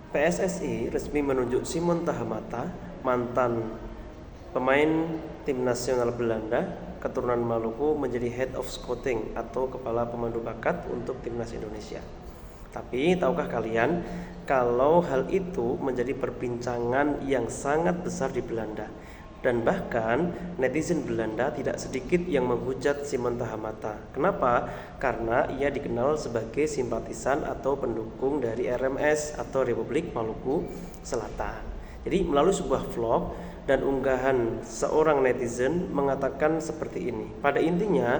PSSI resmi menunjuk Simon Tahamata, mantan pemain tim nasional Belanda keturunan Maluku, menjadi Head of Scouting atau kepala pemandu bakat untuk timnas Indonesia. Tapi tahukah kalian kalau hal itu menjadi perbincangan yang sangat besar di Belanda? Dan bahkan netizen Belanda tidak sedikit yang menghujat Simon Tahamata. Kenapa? Karena ia dikenal sebagai simpatisan atau pendukung dari RMS atau Republik Maluku Selatan. Jadi melalui sebuah vlog dan unggahan seorang netizen mengatakan seperti ini. Pada intinya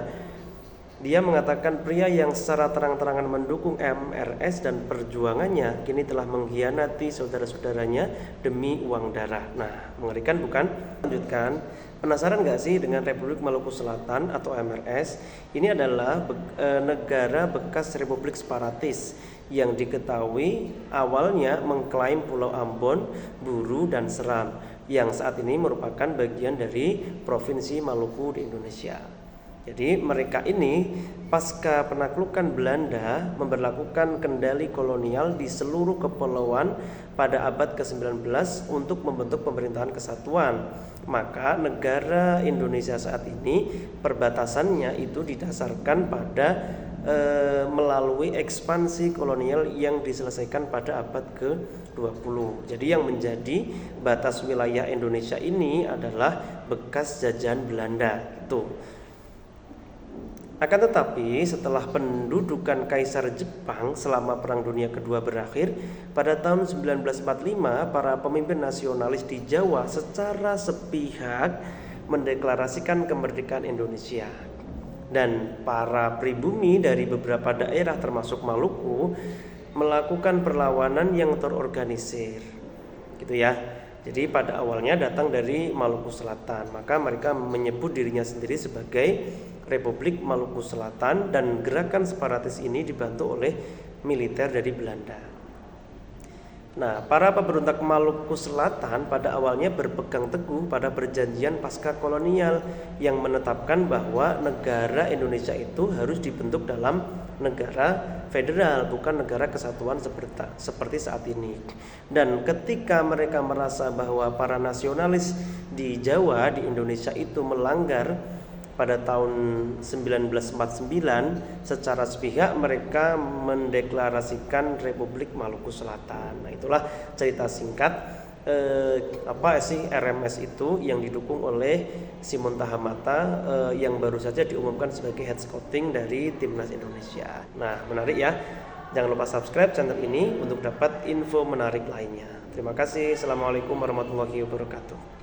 dia mengatakan pria yang secara terang-terangan mendukung MRS dan perjuangannya kini telah mengkhianati saudara-saudaranya demi uang darah. Nah, mengerikan bukan? Lanjutkan. Penasaran gak sih dengan Republik Maluku Selatan atau MRS? Ini adalah negara bekas Republik Separatis yang diketahui awalnya mengklaim Pulau Ambon, Buru, dan Seram yang saat ini merupakan bagian dari Provinsi Maluku di Indonesia. Jadi mereka ini pasca penaklukan Belanda memberlakukan kendali kolonial di seluruh kepulauan pada abad ke-19 untuk membentuk pemerintahan kesatuan. Maka negara Indonesia saat ini perbatasannya itu didasarkan pada melalui ekspansi kolonial yang diselesaikan pada abad ke-20. Jadi yang menjadi batas wilayah Indonesia ini adalah bekas jajahan Belanda itu. Akan tetapi setelah pendudukan Kaisar Jepang selama Perang Dunia Kedua berakhir pada tahun 1945, para pemimpin nasionalis di Jawa secara sepihak mendeklarasikan kemerdekaan Indonesia. Dan para pribumi dari beberapa daerah termasuk Maluku melakukan perlawanan yang terorganisir. Gitu ya. Jadi pada awalnya datang dari Maluku Selatan, maka mereka menyebut dirinya sendiri sebagai Republik Maluku Selatan, dan gerakan separatis ini dibantu oleh militer dari Belanda. Nah, para pemberontak Maluku Selatan pada awalnya berpegang teguh pada perjanjian pasca kolonial yang menetapkan bahwa negara Indonesia itu harus dibentuk dalam negara federal, bukan negara kesatuan seperti saat ini. Dan ketika mereka merasa bahwa para nasionalis di Jawa, di Indonesia itu melanggar pada tahun 1949, secara sepihak mereka mendeklarasikan Republik Maluku Selatan. Nah, itulah cerita singkat RMS itu yang didukung oleh Simon Tahamata yang baru saja diumumkan sebagai head scouting dari timnas Indonesia. Nah, menarik ya. Jangan lupa subscribe channel ini untuk dapat info menarik lainnya. Terima kasih. Assalamualaikum warahmatullahi wabarakatuh.